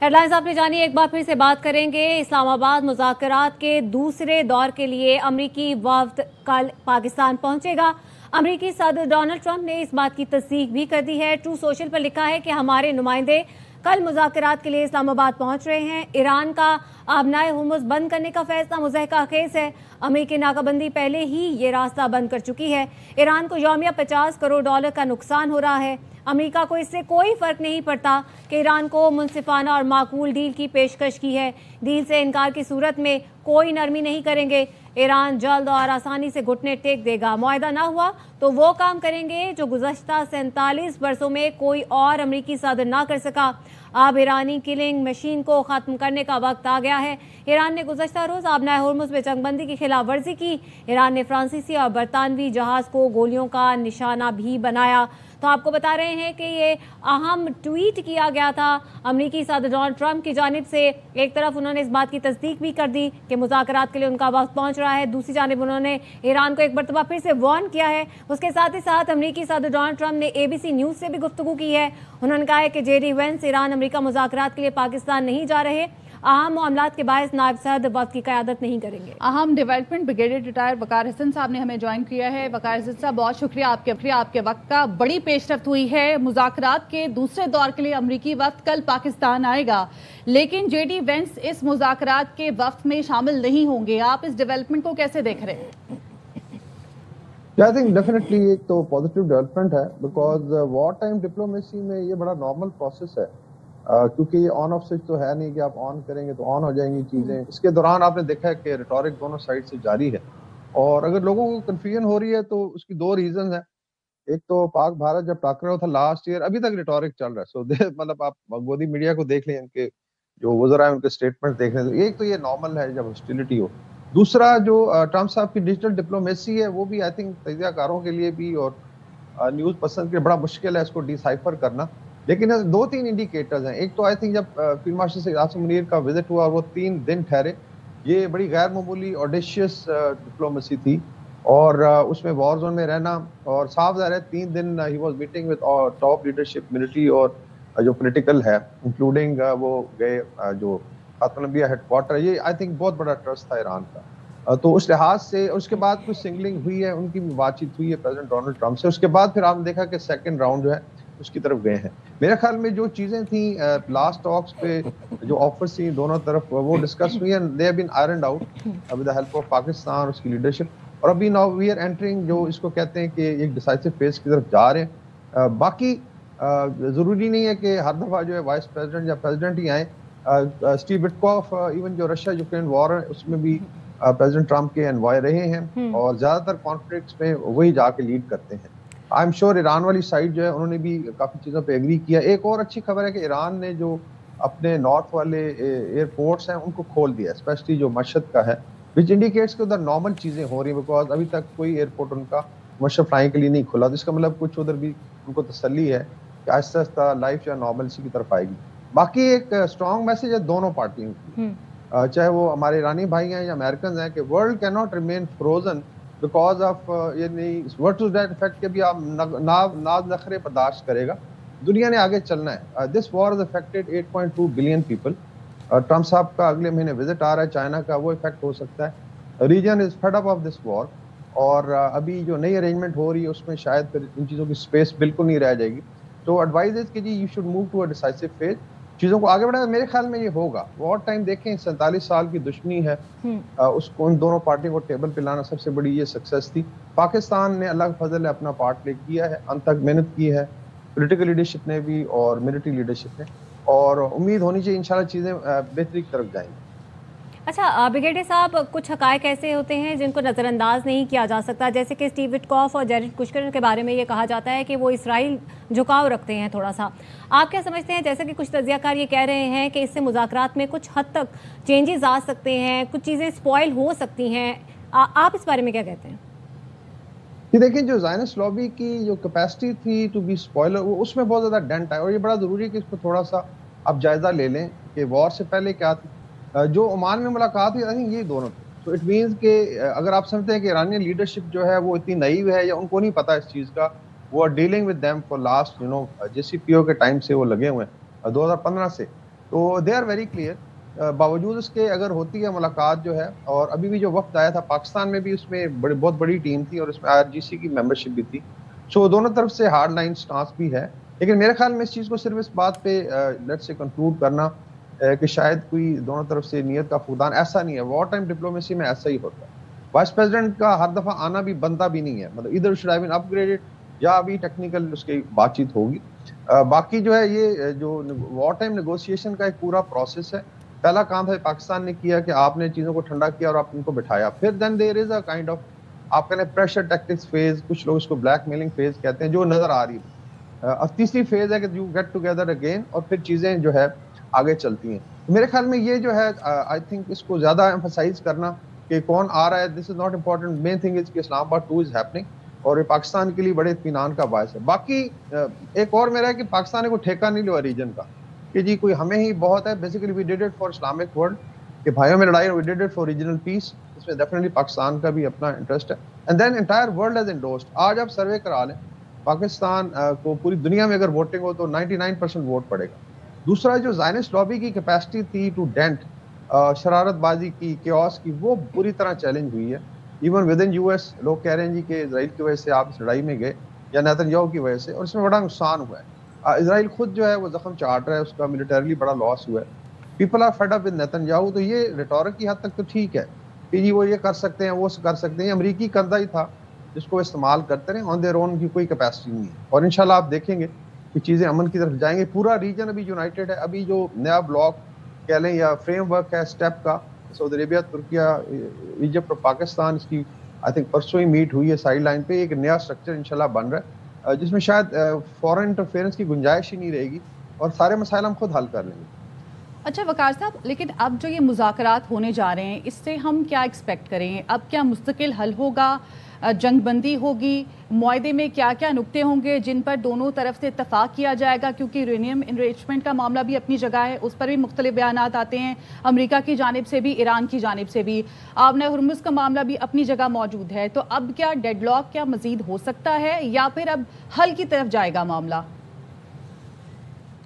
Head lines आपने जानी, एक बार फिर से बात करेंगे। इस्लामाबाद मुज़ाकरात के दूसरे दौर के लिए अमरीकी वफ्द कल पाकिस्तान पहुंचेगा। अमरीकी सदर डोनाल्ड ट्रंप ने इस बात की तस्दीक भी कर दी है। ट्रू सोशल पर लिखा है कि हमारे नुमाइंदे कल मुज़ाकरात के लिए इस्लामाबाद पहुंच रहे हैं। ईरान का आबनाए हुर्मुज़ बंद करने का फैसला मुज़हका खेज़ है। अमरीकी नाकाबंदी पहले ही ये रास्ता बंद कर चुकी है। ईरान को यौमिया $50 करोड़ का नुकसान हो रहा है। अमेरिका को इससे कोई फर्क नहीं पड़ता कि ईरान को मुनसिफाना और माकूल डील की पेशकश की है। डील से इनकार की सूरत में कोई नरमी नहीं करेंगे। ईरान जल्द और आसानी से घुटने टेक देगा। मुआहदा ना हुआ तो वो काम करेंगे जो गुज़श्ता 47 बरसों में कोई और अमरीकी सदर ना कर सका। अब ईरानी किलिंग मशीन को ख़त्म करने का वक्त आ गया है। ईरान ने गुज़श्ता रोज़ आबनाए हुर्मुज़ में जंगबंदी की खिलाफ वर्जी की। ईरान ने फ्रांसीसी और बरतानवी जहाज़ को गोलियों का निशाना भी बनाया। तो आपको बता रहे हैं कि ये अहम ट्वीट किया गया था अमरीकी सदर डोनाल्ड ट्रंप की जानिब से। एक तरफ उन्होंने इस बात की तस्दीक भी कर दी कि मुज़ाकरात के लिए उनका वक्त पहुंच रहा है, दूसरी जानिब उन्होंने ईरान को एक मरतबा फिर से वार्न किया है। उसके साथ ही साथ अमरीकी सदर डोनाल्ड ट्रंप ने ABC न्यूज़ से भी गुफ्तगू की है। उन्होंने कहा है कि JD वेंस ईरान अमरीका मुज़ाकरात के लिए पाकिस्तान नहीं जा रहे। अहम मामलात के बायस नायब सदर वक्त की क़यादत नहीं करेंगे। अहम डेवलपमेंट ब्रिगेडियर रिटायर वकार हसन साहब ने हमें ज्वाइन किया है। वकार हसन साहब, बहुत शुक्रिया आपके वक्त का। बड़ी पेशरफ्त हुई है। मुज़ाकरात के दूसरे दौर के लिए अमरीकी वफ्द कल पाकिस्तान आएगा, लेकिन JD वेंस इस मुज़ाकरात के वफ्द में शामिल नहीं होंगे। आप इस डेवलपमेंट को कैसे देख रहे हैं? आई थिंक डेफिनेटली एक तो पॉजिटिव डेवलपमेंट है, बिकॉज वॉर टाइम डिप्लोमेसी में ये बड़ा नॉर्मल प्रोसेस है। क्योंकि ये ऑन ऑफ स्विच तो है नहीं कि आप ऑन करेंगे तो ऑन हो जाएंगी चीज़ें। इसके दौरान आपने देखा है कि रिटोरिक दोनों साइड से जारी है, और अगर लोगों को कन्फ्यूजन हो रही है तो उसकी दो रीजन है। एक तो पाक भारत जब टकराव था लास्ट ईयर, अभी तक रिटोरिक चल रहा है। सो मतलब आप मोदी मीडिया को देख लें, इनके जो वज़रा है उनके स्टेटमेंट देख लें, तो एक तो ये नॉर्मल है जब हॉस्टिलिटी हो। दूसरा जो ट्रम्प साहब की डिजिटल डिप्लोमेसी है वो भी आई थिंक तजियाकारों के लिए भी और न्यूज़ पसंद के लिए बड़ा मुश्किल है इसको डिसाइफर करना। लेकिन दो तीन इंडिकेटर्स हैं। एक तो आई थिंक जब फील्ड मार्शल सैयद आसिम मुनीर का विजिट हुआ, वो 3 दिन ठहरे, ये बड़ी गैर मामूली ऑडेशियस डिप्लोमेसी थी, और उसमें वॉर जोन में रहना, और साफ ज़ाहिर है 3 दिन he was meeting with top leadership military और जो पॉलिटिकल है, इंक्लूडिंग वो गए जो खातूनबिया हेडक्वार्टर। ये आई थिंक बहुत बड़ा ट्रस्ट था ईरान का। तो उस लिहाज से उसके बाद कुछ सिंगलिंग हुई है, उनकी भी बातचीत हुई है प्रेसिडेंट डोनाल्ड ट्रंप से। उसके बाद फिर आपने देखा कि सेकंड राउंड जो है उसकी तरफ गए हैं। मेरे ख्याल में जो चीज़ें थी लास्ट टॉक्स पे, जो ऑफर्स थी दोनों तरफ, वो डिस्कस हुई and they have been ironed out with the help of Pakistan, उसकी लीडरशिप। और अभी नाउ वी आर एंटरिंग जो इसको कहते हैं कि एक डिसाइसिव फेज की तरफ जा रहे हैं। बाकी ज़रूरी नहीं है कि हर दफ़ा जो है वाइस प्रेसिडेंट या प्रेसिडेंट ही आए। स्टीव विटकॉफ इवन जो रशिया यूक्रेन वॉर है उसमें भी प्रेसिडेंट ट्रंप के एनवॉय रहे हैं, और ज़्यादातर कॉन्फ्लिक्ट्स में वही जाके लीड करते हैं। आई एम श्योर ईरान वाली साइड जो है उन्होंने भी काफ़ी चीज़ों पे एग्री किया। एक और अच्छी खबर है कि ईरान ने जो अपने नॉर्थ वाले एयरपोर्ट्स हैं उनको खोल दिया, स्पेशली जो मशहद का है, विच इंडिकेट्स कि उधर नॉर्मल चीज़ें हो रही हैं, बिकॉज अभी तक कोई एयरपोर्ट उनका मशहद फ्लाइंग के लिए नहीं खुला। तो इसका मतलब कुछ उधर भी उनको तसल्ली है कि आहिस्ता आहिस्ता लाइफ जो है नॉर्मलसी की तरफ आएगी। बाकी एक स्ट्रॉन्ग मैसेज है दोनों पार्टियों की, चाहे वो हमारे ईरानी भाई हैं या अमेरिकन हैं, कि world can not remain frozen because of ये नहीं वर्ड टू दैट इफेक्ट के भी आप नाज नखरे बर्दाश्त करेगा। दुनिया ने आगे चलना है। This war is affected 8.2 billion people. Trump साहब का अगले महीने विजिट आ रहा है चाइना का, वो इफेक्ट हो सकता है। Reason is fed up of this war, और अभी जो नई अरेंजमेंट हो रही है उसमें शायद फिर इन चीज़ों की स्पेस बिल्कुल नहीं रह जाएगी। तो एडवाइज इज कि जी you should move to a decisive phase, चीज़ों को आगे बढ़ाया। मेरे ख्याल में ये होगा। वॉर टाइम देखें, 47 साल की दुश्मनी है, उसको इन दोनों पार्टियों को टेबल पे लाना सबसे बड़ी ये सक्सेस थी। पाकिस्तान ने अल्लाह का फजल है अपना पार्ट प्ले किया है, अंत तक मेहनत की है, पॉलिटिकल लीडरशिप ने भी और मिलिट्री लीडरशिप ने, और उम्मीद होनी चाहिए इंशाल्लाह चीज़ें बेहतरी की तरफ जाएंगी। अच्छा ब्रिगेडियर साहब, कुछ हकायक ऐसे होते हैं जिनको नज़रअंदाज नहीं किया जा सकता, जैसे कि स्टीव विटकॉफ और जेरेड कुशनर के बारे में ये कहा जाता है कि वो इसराइल झुकाव रखते हैं थोड़ा सा। आप क्या समझते हैं, जैसे कि कुछ तजियाकार ये कह रहे हैं कि इससे मुज़ाकरात में कुछ हद तक चेंजेस आ सकते हैं, कुछ चीज़ें स्पॉइल हो सकती हैं, आप इस बारे में क्या कहते हैं? ये देखिए, जो ज़ायनिस्ट लॉबी की जो कैपेसिटी थी टू बी स्पॉइलर, वो उसमें बहुत ज़्यादा डेंट है, और ये बड़ा ज़रूरी है कि इसको थोड़ा सा आप जायज़ा ले लें कि वॉर से पहले क्या थी। जो ओमान में मुलाकात हुई, आई थिंक ये दोनों थे। तो इट मीन्स कि अगर आप समझते हैं कि ईरानियन लीडरशिप जो है वो इतनी नईव है या उनको नहीं पता इस चीज़ का, वो are dealing with them for last JCPO के टाइम से वो लगे हुए हैं, 2015 से। تو دے آر ویری کلیئر. باوجود اس کے اگر ہوتی ہے ملاقات جو ہے, اور ابھی بھی جو وفد آیا تھا پاکستان میں بھی اس میں بہت بڑی ٹیم تھی اور اس میں IRGC کی ممبرشپ بھی تھی, سو دونوں طرف سے ہارڈ لائن سٹانس بھی ہے. لیکن میرے خیال میں اس چیز کو صرف اس بات پہ لیٹ سے کنکلوڈ کرنا کہ شاید کوئی دونوں طرف سے نیت کا فقدان, ایسا نہیں ہے. وار ٹائم ڈپلومیسی میں ایسا ہی ہوتا ہے. وائس پریزیڈنٹ کا ہر دفعہ آنا بھی بنتا بھی نہیں ہے, مطلب ادھر should have been up graded یا ابھی ٹیکنیکل اس کی بات چیت ہوگی. باقی جو ہے یہ جو وار ٹائم نیگوسیشن کا ایک پورا پروسیس ہے. پہلا کام ہے پاکستان نے کیا کہ آپ نے چیزوں کو ٹھنڈا کیا اور آپ ان کو بٹھایا. پھر دین دیر از اے کائنڈ آف آپ کہنے پریشر ٹیکٹکس فیز, کچھ لوگ اس کو بلیک میلنگ فیز کہتے ہیں, جو نظر آ رہی ہے. اب تیسری فیز ہے کہ یو گیٹ ٹوگیدر اگین اور پھر چیزیں جو ہے آگے چلتی ہیں. میرے خیال میں یہ جو ہے آئی تھنک اس کو زیادہ ایمفسائز کرنا کہ کون آ رہا ہے, this is not important. Main thing is کہ اسلام آباد 2 از ہیپننگ اور یہ پاکستان کے لیے بڑے اطمینان کا باعث ہے. باقی ایک اور میرا ہے کہ پاکستان نے کوئی ٹھیکہ نہیں لیا ریجن کا کہ جی کوئی ہمیں ہی بہت ہے. Basically we did it for Islamic world کہ بھائیوں میں لڑائی, we did it for regional peace. اس میں ڈیفینیٹلی پاکستان کا بھی اپنا انٹرسٹ ہے. And then entire world has endorsed. آج آپ سروے کرا لیں پاکستان کو پوری دنیا میں اگر ووٹنگ ہو تو 99% ووٹ پڑے گا. دوسرا جو زائنسٹ لابی کی کیپیسٹی تھی ٹو ڈینٹ شرارت بازی کی, کیوس کی, وہ پوری طرح چیلنج ہوئی ہے. ایون ود ان US لوگ کہہ رہے ہیں جی کہ اسرائیل کی وجہ سے آپ اس لڑائی میں گئے یا نیتن یاہو کی وجہ سے, اور اس میں بڑا نقصان ہوا ہے. اسرائیل خود جو ہے وہ زخم چاٹ رہا ہے, اس کا ملٹریلی بڑا لاس ہوا ہے. People are fed up with Netanyahu. تو یہ ریٹورک کی حد تک تو ٹھیک ہے کہ جی وہ یہ کر سکتے ہیں وہ کر سکتے ہیں, یہ امریکی کندہ ہی تھا جس کو استعمال کرتے رہے. آن دیئر اون کی کوئی کیپیسٹی نہیں ہے, اور انشاءاللہ آپ دیکھیں گے کہ چیزیں امن کی طرف جائیں گے. پورا ریجن ابھی یونائٹڈ ہے. ابھی جو نیا بلاک کہہ لیں یا فریم ورک ہے اسٹیپ کا, سعودی عربیہ, ترکیہ, ایجپٹ اور پاکستان, اس کی آئی تھنک پرسوں ہی میٹ ہوئی ہے سائڈ لائن پہ. ایک نیا اسٹرکچر انشاءاللہ بن رہا ہے جس میں شاید فورن انٹرفیئرنس کی گنجائش ہی نہیں رہے گی اور سارے مسائل ہم خود حل کر لیں گے. اچھا وقار صاحب, لیکن اب جو یہ مذاکرات ہونے جا رہے ہیں اس سے ہم کیا ایکسپیکٹ کریں؟ اب کیا مستقل حل ہوگا, جنگ بندی ہوگی, معاہدے میں کیا کیا نکتے ہوں گے جن پر دونوں طرف سے اتفاق کیا جائے گا؟ کیونکہ یورینیم انریچمنٹ کا معاملہ بھی اپنی جگہ ہے, اس پر بھی مختلف بیانات آتے ہیں امریکہ کی جانب سے بھی, ایران کی جانب سے بھی. آبنہ ہرمز کا معاملہ بھی اپنی جگہ موجود ہے. تو اب کیا ڈیڈ لاک کیا مزید ہو سکتا ہے یا پھر اب حل کی طرف جائے گا معاملہ؟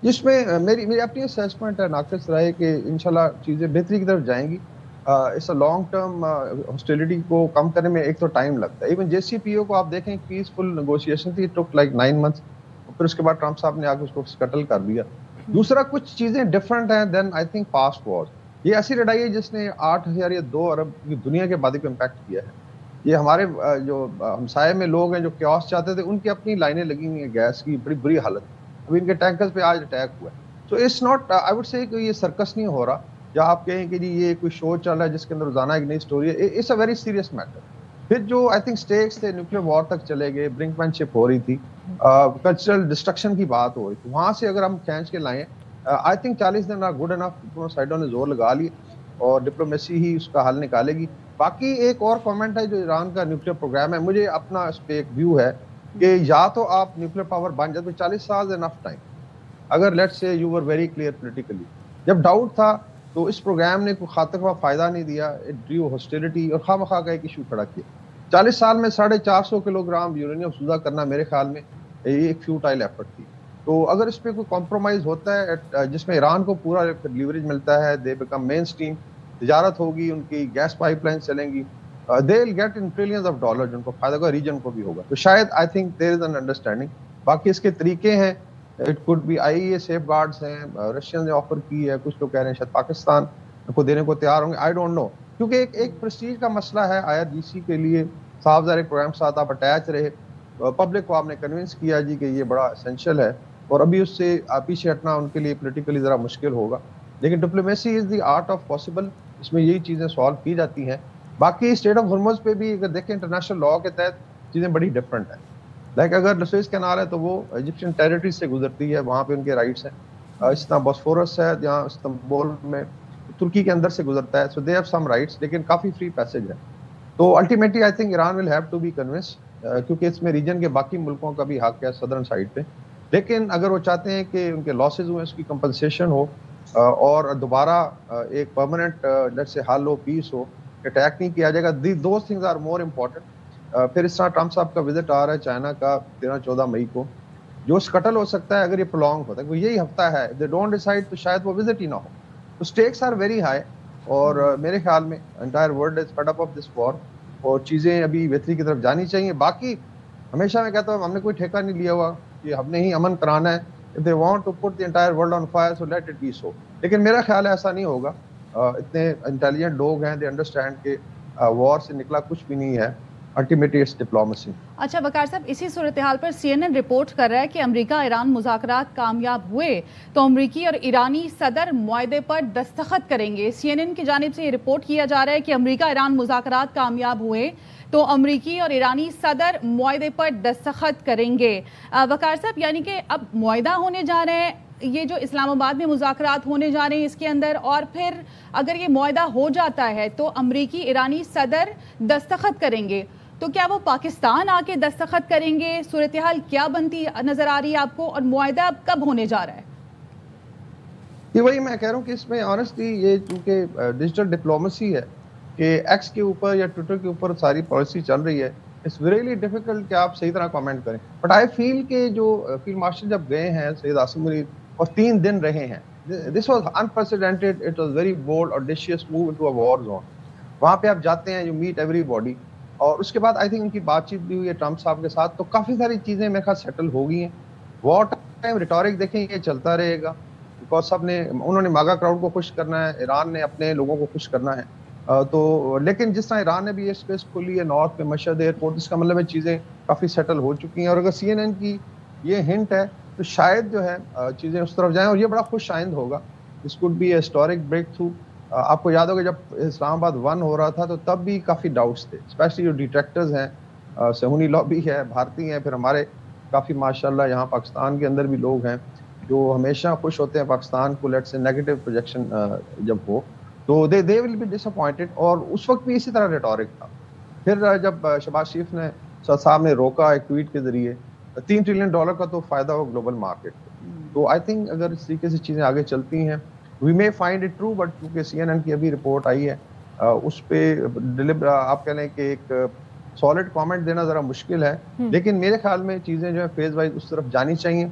جس میں میری اپنی اسیسمنٹ ہے ناقص رائے کہ انشاءاللہ چیزیں بہتری کی طرف جائیں گی. اس لانگ ٹرم ہاسٹیلٹی کو کم کرنے میں ایک تو ٹائم لگتا ہے. ایون JCPO کو آپ دیکھیں پیسفل نیگوشیشن تھی, ٹک لائک 9 months, پھر اس کے بعد ٹرمپ صاحب نے آ کے اس کو سکٹل کر دیا. دوسرا کچھ چیزیں ڈفرنٹ ہیں دین آئی تھنک پاسٹ وارز. یہ ایسی لڑائی ہے جس نے 8,000 یا 2 ارب کی دنیا کے آبادی کو امپیکٹ کیا ہے. یہ ہمارے جو ہمسائے میں لوگ ہیں جو کیوس چاہتے تھے ان کی اپنی لائنیں لگی ہوئی ہیں گیس کی, بڑی بری حالت. ابھی ان کے ٹینکرز پہ آج اٹیک ہوا ہے. تو it's not I would say کہ یہ سرکس نہیں ہو رہا یا آپ کہیں کہ جی یہ کوئی شو چل رہا ہے جس کے اندر روزانہ ایک نئی سٹوری ہے. It's a very serious matter. پھر جو آئی تھنک سٹیکس تھے نیوکلیر وار تک چلے گئے, برنک مین شپ ہو رہی تھی, کلچرل ڈسٹرکشن کی بات ہو رہی تھی, وہاں سے اگر ہم کھینچ کے لائیں I think 40 then good enough. دونوں سائڈوں نے زور لگا لی اور ڈپلومیسی ہی اس کا حل نکالے گی. باقی ایک اور کامنٹ ہے جو ایران کا نیوکلیر پروگرام ہے, مجھے اپنا اس پہ ایک ویو ہے کہ یا تو آپ نیوکلیر پاور بن جاتے 40 سال انف ٹائم. اگر لیٹ سے you were very clear politically, جب ڈاؤٹ تھا تو اس پروگرام نے کوئی خاطر خواہ فائدہ نہیں دیا, اٹ ڈریو ہاسٹیلٹی اور خواہ مخواہ کا ایک ایشو کھڑا کیا. 40 سال میں 450 کلو گرام یورینیم افزودہ کرنا میرے خیال میں یہ ایک فیوٹائل ایفرٹ تھی. تو اگر اس پہ کوئی کمپرومائز ہوتا ہے جس میں ایران کو پورا لیوریج ملتا ہے, دے بیکم مین اسٹریم, تجارت ہوگی, ان کی گیس پائپ لائن چلیں گی, they will get in trillions of dollar, جن کو فائدہ ہوگا, ریجن کو بھی ہوگا. تو شاید I think there is an understanding. باقی اس کے طریقے ہیں, it could be IAEA safeguards ہیں, رشین نے آفر کی ہے, کچھ لوگ کہہ رہے ہیں شاید پاکستان کو دینے کو تیار ہوں گے, آئی ڈونٹ نو. کیونکہ ایک پریسٹیج کا مسئلہ ہے IRGC کے لیے. صاف ظاہر ایک پروگرام کے ساتھ آپ اٹیچ رہے, پبلک کو آپ نے کنونس کیا جی کہ یہ بڑا اسینشیل ہے, اور ابھی اس سے پیچھے ہٹنا ان کے لیے پولیٹیکلی ذرا مشکل ہوگا. لیکن diplomacy is the art of possible, اس میں یہی چیزیں سالو کی جاتی ہیں. باقی اسٹیٹ آف ہرمز پہ بھی اگر دیکھیں انٹرنیشنل لا کے تحت چیزیں بڑی ڈفرینٹ ہیں. لائک اگر سویز کینال ہے تو وہ ایجپشین ٹیریٹری سے گزرتی ہے, وہاں پہ ان کے رائٹس ہیں. اس طرح بوسفورس ہے جہاں استنبول میں ترکی کے اندر سے گزرتا ہے, سو دے ہیو سم رائٹس, لیکن کافی فری پیسج ہے. تو ultimately I think Iran will have to be convince, کیونکہ اس میں ریجن کے باقی ملکوں کا بھی حق ہے صدرن سائڈ پہ. لیکن اگر وہ چاہتے ہیں کہ ان کے لاسز ہوئے اس کی کمپنسیشن ہو اور دوبارہ ایک پرماننٹ لیٹ سے حل ہو, پیس ہو, اٹیک نہیں کیا جائے گا, those things are more important. پھر اس طرح ٹرمپ صاحب کا وزٹ آ رہا ہے چائنا کا 13-14 مئی کو, جو स्कटल हो सकता है अगर ये प्रोलॉन्ग होता है, यही हफ्ता है, दे डोंट डिसाइड तो शायद वो विजिट ही ना हो। तो स्टेक्स आर वेरी हाई और मेरे ख्याल में entire world is fed up of this war और चीज़ें अभी बेहतरी की तरफ जानी चाहिए। बाकी हमेशा मैं कहता हूँ हमने कोई ठेका नहीं लिया हुआ कि हमने ही अमन कराना है। If they want to put the entire world on fire so let it be so, लेकिन मेरा ख्याल है ऐसा नहीं होगा। इतने इंटेलिजेंट लोग हैं, दे अंडरस्टैंड के वॉर से निकला कुछ भी नहीं है, अल्टीमेटली इट्स डिप्लोमेसी। अच्छा वकार साहब, इसी सूरत हाल पर CNN रिपोर्ट कर रहा है कि अमेरिका ईरान मुज़ाकरात कामयाब हुए तो अमेरिकी और ईरानी सदर मुआहदे पर दस्तखत करेंगे। CNN की जानिब से ये रिपोर्ट किया जा रहा है कि अमेरिका ईरान मुज़ाकरात कामयाब हुए तो अमेरिकी और ईरानी सदर मुआहदे पर दस्तखत करेंगे। वकार साहब, यानी कि अब मुआहदा होने जा रहे हैं, ये जो इस्लामाबाद में मुज़ाकरात होने जा रहे हैं इसके अंदर, और फिर अगर ये मुआहदा हो जाता है तो अमेरिकी ईरानी सदर दस्तखत करेंगे, तो क्या वो पाकिस्तान आके दस्तखत करेंगे? सूरत हाल क्या बनती नजर आ रही है आपको, और मुआहदा अब कब होने जा रहा है? ये वही मैं कह रहा हूँ कि इसमें ऑनेस्टली ये चूंकि डिजिटल डिप्लोमेसी है कि एक्स के ऊपर या ट्विटर के ऊपर सारी पॉलिसी चल रही है, इट्स रियली डिफिकल्ट कि आप सही तरह कमेंट करें। बट आई फील कि जो फील्ड मार्शल जब गए हैं सैयद आसिम मुनीर और 3 दिन रहे हैं, this was unprecedented, it was very bold audacious move into a war zone. वहाँ पे आप जाते हैं, यू मीट एवरीबॉडी, और उसके बाद आई थिंक उनकी बातचीत भी हुई है ट्रम्प साहब के साथ, तो काफ़ी सारी चीज़ें मेरे ख्याल सेटल हो गई हैं। वॉर टाइम रिटोरिक देखें ये चलता रहेगा, बिकॉज सब ने, उन्होंने मागा क्राउड को खुश करना है, ईरान ने अपने लोगों को खुश करना है। तो लेकिन जिस तरह ईरान ने भी ये स्पेस खोली है नॉर्थ में मशहद एयरपोर्ट, इसका मतलब है चीज़ें काफ़ी सेटल हो चुकी हैं। और अगर CNN की ये हिंट है तो शायद जो है चीज़ें उस तरफ जाएं और ये बड़ा खुश आइंद होगा। This could be a historic breakthrough. आपको याद होगा जब इस्लामाबाद 1 हो रहा था तो तब भी काफ़ी डाउट्स थे, स्पेशली जो डिट्रैक्टर्स हैं, सहूनी लॉबी है, भारतीय हैं, फिर हमारे काफ़ी माशाल्लाह यहाँ पाकिस्तान के अंदर भी लोग हैं जो हमेशा खुश होते हैं पाकिस्तान को लेट्स से नेगेटिव प्रोजेक्शन जब हो तो दे विल बी डिसअपॉइंटेड। और उस वक्त भी इसी तरह रेटोरिक था। फिर जब शहबाज शरीफ ने साहब ने रोका एक ट्वीट के जरिए, $3 ट्रिलियन का तो फायदा हो ग्लोबल मार्केट को। तो आई थिंक अगर इस तरीके से चीज़ें आगे चलती हैं, we may find it true, but क्योंकि CNN की अभी रिपोर्ट आई है उस पर आप कह लें कि एक सॉलिड कमेंट देना ज़रा मुश्किल है, लेकिन मेरे ख्याल में चीज़ें जो है फेज वाइज उस तरफ जानी चाहिए।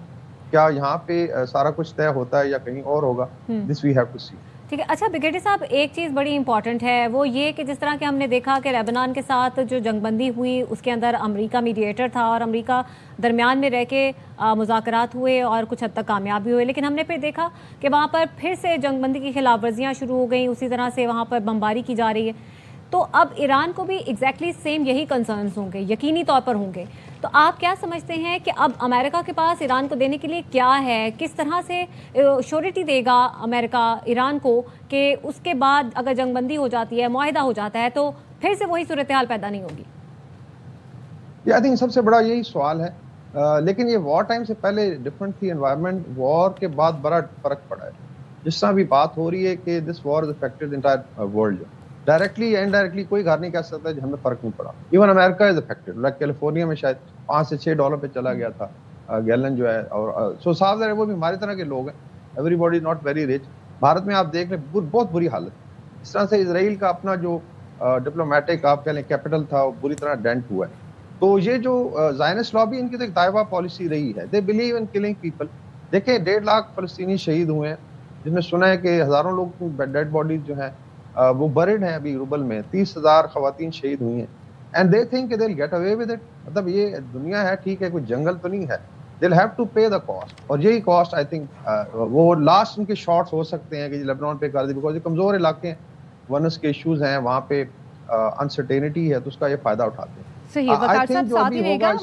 क्या यहाँ पे सारा कुछ तय होता है या कहीं और होगा, दिस वी हैव टू सी। ठीक है। अच्छा ब्रिगेडियर साहब, एक चीज़ बड़ी इंपॉर्टेंट है, वो ये कि जिस तरह के हमने देखा कि लेबनान के साथ जो जंगबंदी हुई उसके अंदर अमेरिका मीडिएटर था और अमेरिका दरमियान में रह के मुज़ाकरात हुए और कुछ हद तक कामयाब भी हुए, लेकिन हमने फिर देखा कि वहाँ पर फिर से जंगबंदी की खिलाफ वर्जियाँ शुरू हो गई, उसी तरह से वहाँ पर बमबारी की जा रही है। तो अब ईरान को भी एग्जैक्टली सेम यही कंसर्न्स होंगे, यकीनी तौर पर होंगे। तो आप क्या समझते हैं कि अब अमेरिका के पास ईरान को देने के लिए क्या है, किस तरह से श्योरिटी देगा अमेरिका ईरान को कि उसके बाद अगर जंगबंदी हो जाती है, मुआहिदा हो जाता है, तो फिर से वही सूरत हाल पैदा नहीं होगी? आई थिंक सबसे बड़ा यही सवाल है। लेकिन ये वॉर टाइम से पहले डिफरेंट थी एनवायरनमेंट, वॉर के बाद बड़ा फर्क पड़ा है। जिस तरह भी बात हो रही है कि this war is affected the entire world, directly या इनडायरेक्टली कोई घर नहीं कह सकता कि हमें फर्क नहीं पड़ा। Even America is affected, like California में शायद $5 से $6 पे चला गया था गैलन जो है। और सो साफ है वो भी हमारी तरह के लोग हैं, everybody not very rich. Bharat में आप देख लें बहुत बुरी हालत। इस तरह से इसराइल का अपना जो डिप्लोमेटिक आप कह लें कैपिटल था वो बुरी तरह डेंट हुआ है। तो ये जो ज़ायनिस्ट लॉबी, इनकी तो एक दायवा पॉलिसी रही है, they believe in killing people. देखें 1.5 लाख फलस्तीनी शहीद हुए हैं, जिसमें सुना है कि हज़ारों लोग की डेड बॉडीज जो हैं वो बरिड है अभी रुबल में, 30,000 खवातीन शहीद हुई हैं। And they think they will get away with it. मतलब ये दुनिया है, ठीक है, कोई जंगल तो नहीं है, दे विल हैव टू पे द कॉस्ट। और यही कॉस्ट आई थिंक वो लास्ट उनके शॉट्स हो सकते हैं कि लेबनान पे कर दी, बिकॉज ये कमजोर इलाके हैं, वनस के इश्यूज हैं, वहाँ पे अनसर्टेनिटी है, तो उसका ये फायदा उठाते हैं। सही है वकार साहब, साथ ही रहेगा